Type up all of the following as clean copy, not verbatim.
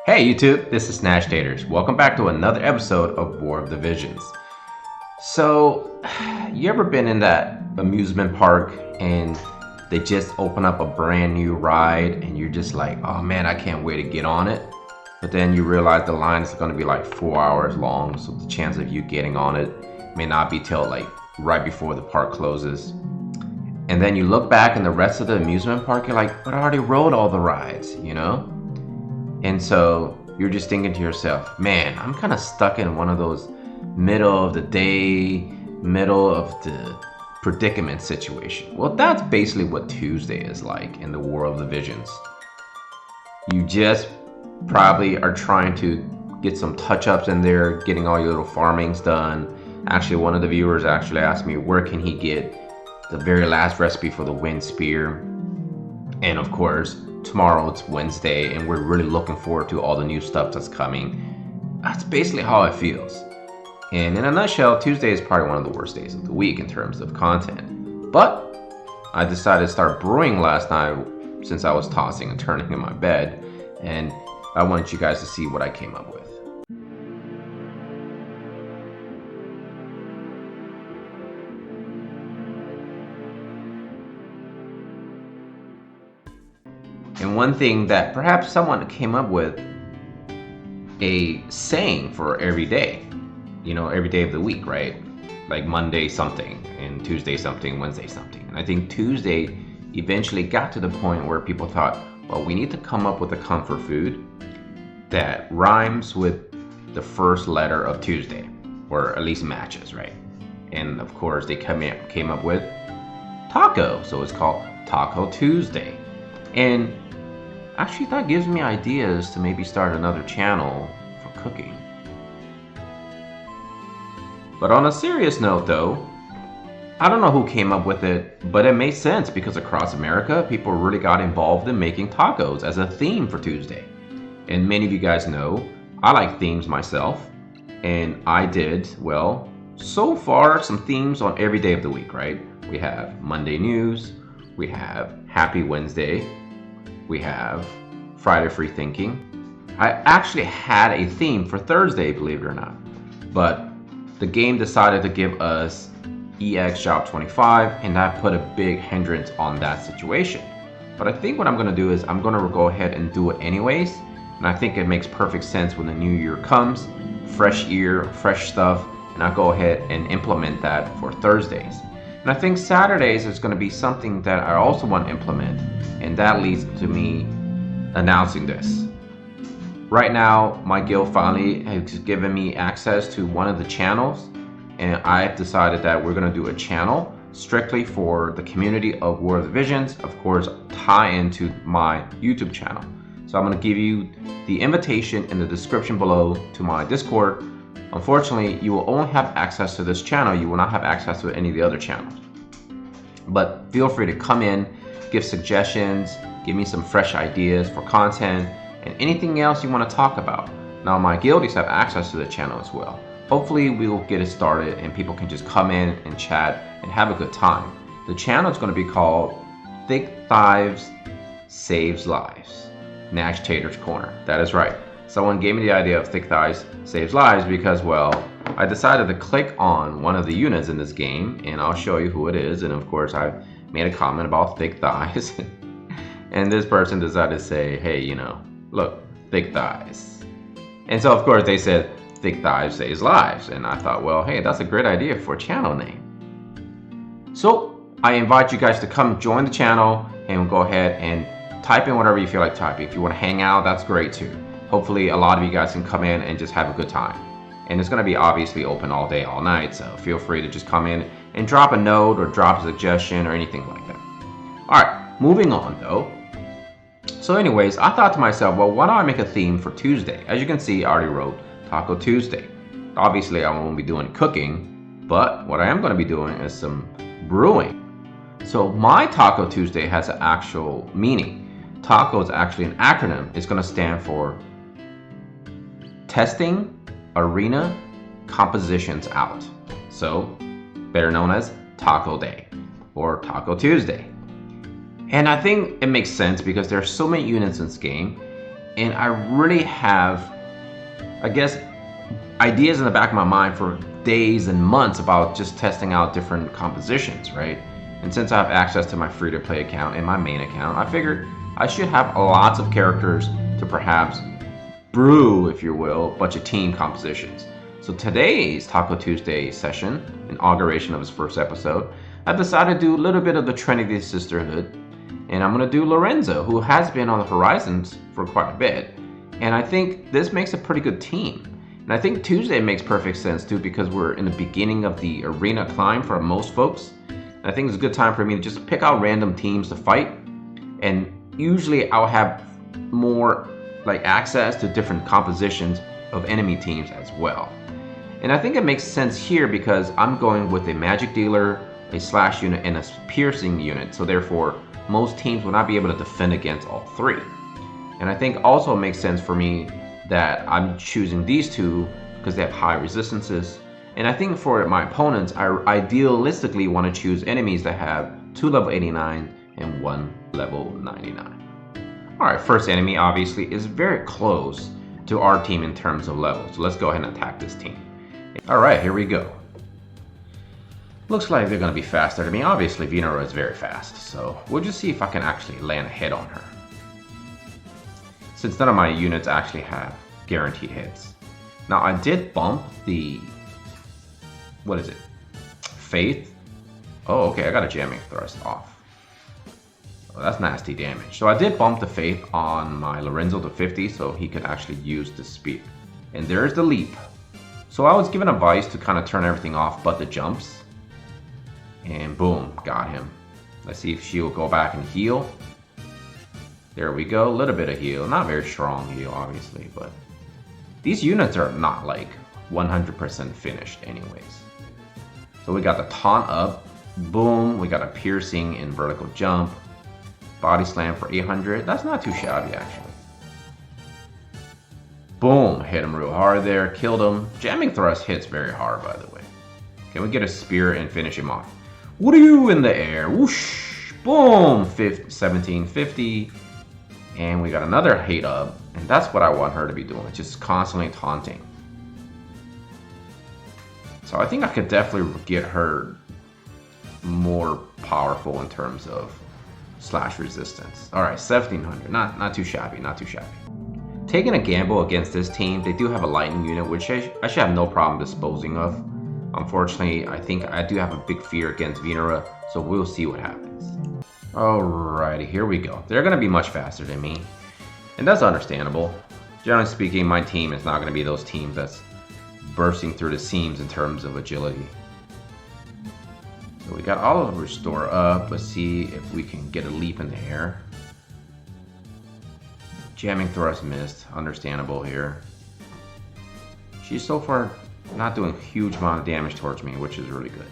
Hey YouTube, this is Nashtaters. Welcome back to another episode of War of the Visions. So, you ever been in that amusement park and they just open up a brand new ride and you're just like, oh man, I can't wait to get on it. But then you realize the line is going to be like 4 hours long, so the chance of you getting on it may not be till like right before the park closes. And then you look back in the rest of the amusement park, you're like, but I already rode all the rides, you know? And so you're just thinking to yourself, man, I'm kind of stuck in one of those middle of the day, middle of the predicament situation. Well, that's basically what Tuesday is like in the War of the Visions. You just probably are trying to get some touch-ups in there, getting all your little farmings done. Actually, one of the viewers actually asked me where can he get the very last recipe for the wind spear. And of course, tomorrow it's Wednesday and we're really looking forward to all the new stuff that's coming. That's basically how it feels. And in a nutshell, Tuesday is probably one of the worst days of the week in terms of content. But I decided to start brewing last night since I was tossing and turning in my bed, and I wanted you guys to see what I came up with. And one thing that perhaps someone came up with, a saying for every day, you know, every day of the week, right? Like Monday something, and Tuesday something, Wednesday something. And I think Tuesday eventually got to the point where people thought, well, we need to come up with a comfort food that rhymes with the first letter of Tuesday, or at least matches, right? And of course, they came up with taco, so it's called Taco Tuesday. And actually, that gives me ideas to maybe start another channel for cooking. But on a serious note though, I don't know who came up with it, but it made sense because across America, people really got involved in making tacos as a theme for Tuesday. And many of you guys know, I like themes myself, and I did, well, so far some themes on every day of the week, right? We have Monday News, we have Happy Wednesday, we have Friday Free Thinking. I actually had a theme for Thursday, believe it or not, but the game decided to give us EX Job 25, and that put a big hindrance on that situation. But I think what I'm going to do is I'm going to go ahead and do it anyways, and I think it makes perfect sense when the new year comes, fresh year, fresh stuff, and I'll go ahead and implement that for Thursdays. And I think Saturdays is going to be something that I also want to implement, and that leads to me announcing this. Right now, my guild finally has given me access to one of the channels, and I've decided that we're going to do a channel strictly for the community of War of the Visions, of course, tie into my YouTube channel. So I'm going to give you the invitation in the description below to my Discord. Unfortunately, you will only have access to this channel. You will not have access to any of the other channels. But feel free to come in, give suggestions, give me some fresh ideas for content, and anything else you want to talk about. Now, my guildies have access to the channel as well. Hopefully, we will get it started and people can just come in and chat and have a good time. The channel is going to be called Thick Thighs Saves Lives. Nashtaters Corner. That is right. Someone gave me the idea of Thick Thighs Saves Lives because, well, I decided to click on one of the units in this game, and I'll show you who it is. And of course, I made a comment about thick thighs. And this person decided to say, hey, you know, look, thick thighs. And so, of course, they said, Thick Thighs Saves Lives. And I thought, well, hey, that's a great idea for a channel name. So I invite you guys to come join the channel and go ahead and type in whatever you feel like typing. If you want to hang out, that's great too. Hopefully a lot of you guys can come in and just have a good time. And it's going to be obviously open all day, all night. So feel free to just come in and drop a note or drop a suggestion or anything like that. All right, moving on though. So anyways, I thought to myself, well, why don't I make a theme for Tuesday? As you can see, I already wrote Taco Tuesday. Obviously, I won't be doing cooking, but what I am going to be doing is some brewing. So my Taco Tuesday has an actual meaning. TACO is actually an acronym. It's going to stand for Testing Arena Compositions Out. So, better known as Taco Day or Taco Tuesday. And I think it makes sense because there are so many units in this game, And I really have, I guess, ideas in the back of my mind for days and months about just testing out different compositions, right? And since I have access to my free-to-play account and my main account, I figured I should have lots of characters to perhaps brew, if you will, a bunch of team compositions. So today's Taco Tuesday session, inauguration of his first episode, I've decided to do a little bit of the Trinity Sisterhood, and I'm going to do Lorenzo, who has been on the horizons for quite a bit. And I think this makes a pretty good team. And I think Tuesday makes perfect sense too, because we're in the beginning of the arena climb for most folks. And I think it's a good time for me to just pick out random teams to fight. And usually I'll have more like access to different compositions of enemy teams as well. And I think it makes sense here because I'm going with a magic dealer, a slash unit, and a piercing unit. So therefore, most teams will not be able to defend against all three. And I think also it makes sense for me that I'm choosing these two because they have high resistances. And I think for my opponents, I idealistically want to choose enemies that have 2 level 89 and 1 level 99. Alright, first enemy obviously is very close to our team in terms of level. So let's go ahead and attack this team. Alright, here we go. Looks like they're going to be faster than me. Obviously, Venera is very fast. So we'll just see if I can actually land a hit on her. Since none of my units actually have guaranteed hits. Now I did bump the, what is it? Faith? Oh, okay, I got a jamming thrust off. Oh, that's nasty damage. So I did bump the Faith on my Lorenzo to 50 so he could actually use the speed. And there's the leap. So I was given advice to kind of turn everything off but the jumps. And boom, got him. Let's see if she'll go back and heal. There we go, a little bit of heal. Not very strong heal, obviously, but these units are not like 100% finished anyways. So we got the taunt up, boom, we got a piercing in vertical jump, body slam for 800. That's not too shabby, actually. Boom, hit him real hard there, killed him. Jamming thrust hits very hard, by the way. Can we get a spear and finish him off? What are you in the air? Whoosh, boom, 1750. And we got another hate up, and that's what I want her to be doing, just constantly taunting. So I think I could definitely get her more powerful in terms of slash resistance. All right, 1700, not too shabby, not too shabby. Taking a gamble against this team, they do have a lightning unit, which I should have no problem disposing of. Unfortunately, I think I do have a big fear against Venera, so we'll see what happens. Alrighty, here we go. They're going to be much faster than me, and that's understandable. Generally speaking, my team is not going to be those teams that's bursting through the seams in terms of agility. So we got all of the restore up. Let's see if we can get a leap in the air. Jamming thrust missed. Understandable here. She's so far not doing a huge amount of damage towards me, which is really good.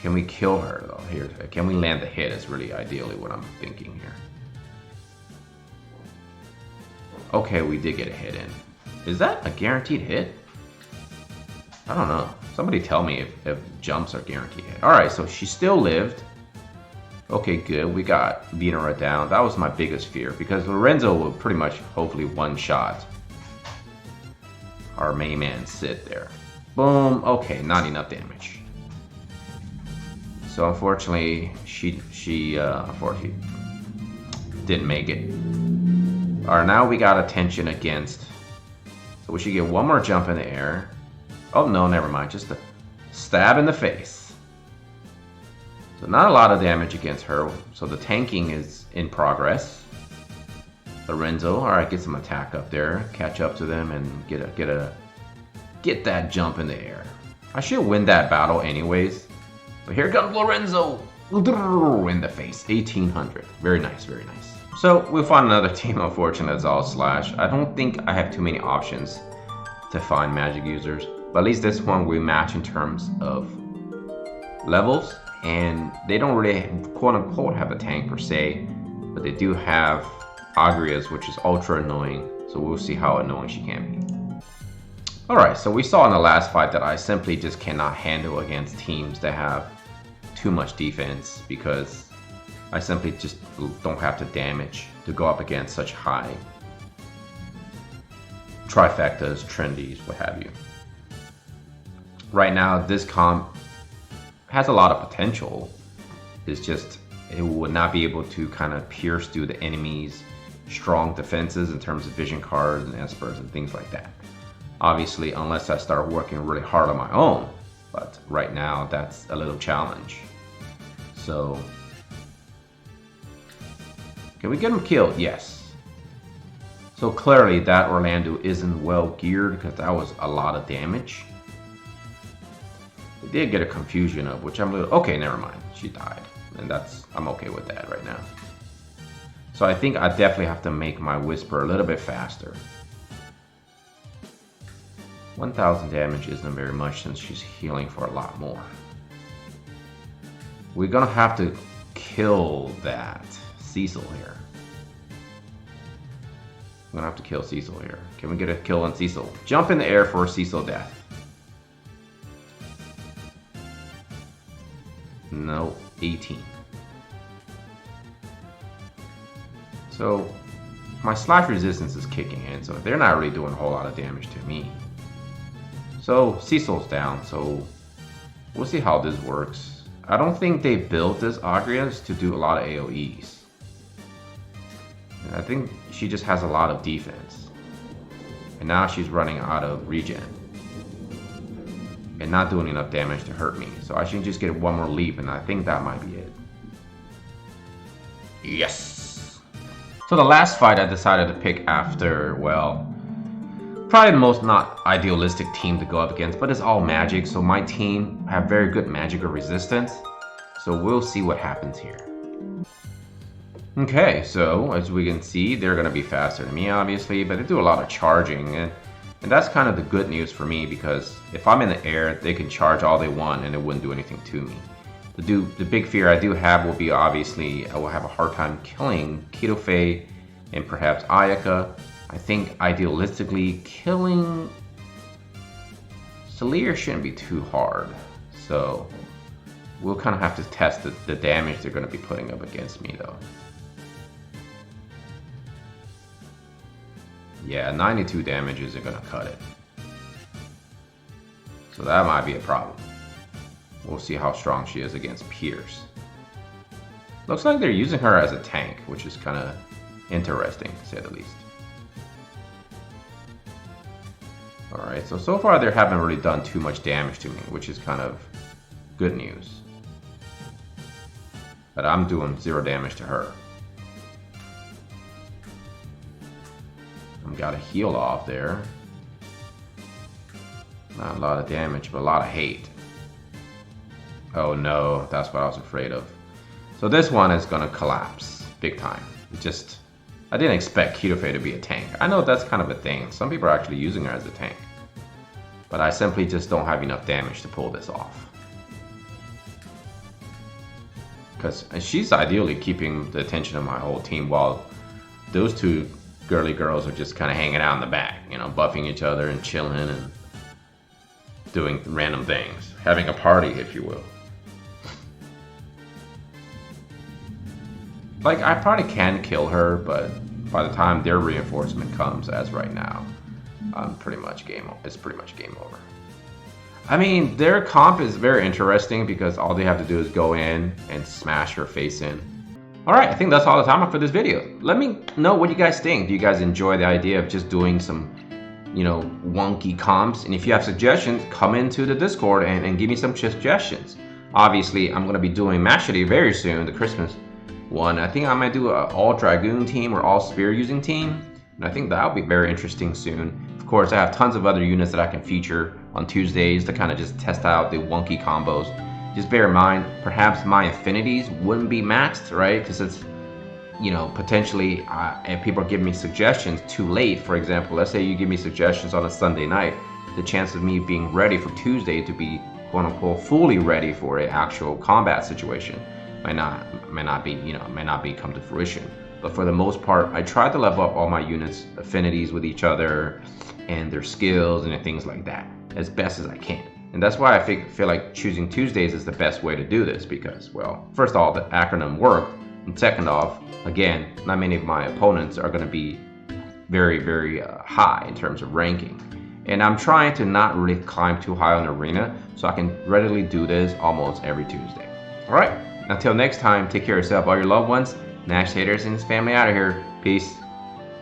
Can we kill her though? Here, can we land the hit is really ideally what I'm thinking here. Okay, we did get a hit in. Is that a guaranteed hit? I don't know. Somebody tell me if jumps are guaranteed hit. Alright, so she still lived. Okay, good. We got Venera down. That was my biggest fear because Lorenzo will pretty much hopefully one-shot our main man sit there. Boom. Okay, not enough damage. So unfortunately, she unfortunately didn't make it. Alright, now we got attention against. So we should get one more jump in the air. Oh no, never mind. Just a stab in the face. So not a lot of damage against her. So the tanking is in progress. Lorenzo, alright, get some attack up there. Catch up to them and get that jump in the air. I should win that battle anyways. But here comes Lorenzo in the face. 1800. Very nice, very nice. So we'll find another team, unfortunately, that's all slash. I don't think I have too many options to find magic users. But at least this one we match in terms of levels. And they don't really, quote unquote, have a tank per se. But they do have Agrias, which is ultra annoying. So we'll see how annoying she can be. Alright, so we saw in the last fight that I simply just cannot handle against teams that have too much defense because I simply just don't have the damage to go up against such high trifectas, trendies, what have you. Right now, this comp has a lot of potential. It's just it would not be able to kind of pierce through the enemy's strong defenses in terms of vision cards and espers and things like that. Obviously, unless I start working really hard on my own. But right now, that's a little challenge. So, can we get him killed? Yes. So clearly that Orlando isn't well geared because that was a lot of damage. It did get a confusion of which I'm a little, okay, never mind. She died. And I'm okay with that right now. So I think I definitely have to make my Whisper a little bit faster. 1,000 damage isn't very much since she's healing for a lot more. We're gonna have to kill that Cecil here. I'm gonna have to kill Cecil here. Can we get a kill on Cecil? Jump in the air for Cecil death. No, 18. So my slash resistance is kicking in, so they're not really doing a whole lot of damage to me. So Cecil's down, so we'll see how this works. I don't think they built this Agrias to do a lot of AoEs. I think she just has a lot of defense. And now she's running out of regen. And not doing enough damage to hurt me. So I should just get one more leap and I think that might be it. Yes! So the last fight I decided to pick after, well, probably the most not idealistic team to go up against, but it's all magic. So my team have very good magical resistance. So we'll see what happens here. Okay, so as we can see, they're going to be faster than me, obviously, but they do a lot of charging, and that's kind of the good news for me, because if I'm in the air, they can charge all they want, and it wouldn't do anything to me. The big fear I do have will be, obviously, I will have a hard time killing K.O and perhaps Ayaka. I think, idealistically, killing Celia shouldn't be too hard, so we'll kind of have to test the damage they're going to be putting up against me, though. Yeah, 92 damage isn't going to cut it. So that might be a problem. We'll see how strong she is against Pierce. Looks like they're using her as a tank, which is kind of interesting, to say the least. Alright, so far they haven't really done too much damage to me, which is kind of good news. But I'm doing 0 damage to her. Got a heal off there. Not a lot of damage, but a lot of hate. Oh no, that's what I was afraid of. So this one is gonna collapse big time. I didn't expect K.O to be a tank. I know that's kind of a thing. Some people are actually using her as a tank. But I simply just don't have enough damage to pull this off. Because she's ideally keeping the attention of my whole team while those two girly girls are just kind of hanging out in the back, you know, buffing each other and chilling and doing random things. Having a party, if you will. Like, I probably can kill her, but by the time their reinforcement comes, as right now, it's pretty much game over. I mean, their comp is very interesting because all they have to do is go in and smash her face in. Alright, I think that's all the time for this video. Let me know what you guys think. Do you guys enjoy the idea of just doing some, you know, wonky comps? And if you have suggestions, come into the Discord and give me some suggestions. Obviously, I'm going to be doing Mashity very soon, the Christmas one. I think I might do an all Dragoon team or all Spear using team. And I think that'll be very interesting soon. Of course, I have tons of other units that I can feature on Tuesdays to kind of just test out the wonky combos. Just bear in mind, perhaps my affinities wouldn't be maxed, right? Because it's, you know, potentially, if people give me suggestions too late, for example, let's say you give me suggestions on a Sunday night, the chance of me being ready for Tuesday to be, quote unquote, fully ready for an actual combat situation may not be come to fruition. But for the most part, I try to level up all my units' affinities with each other and their skills and things like that as best as I can. And that's why I feel like choosing Tuesdays is the best way to do this because, well, first of all, the acronym worked. And second off, again, not many of my opponents are going to be very high in terms of ranking. And I'm trying to not really climb too high on arena so I can readily do this almost every Tuesday. Alright, until next time, take care of yourself, all your loved ones. Nashtaters and his family out of here. Peace.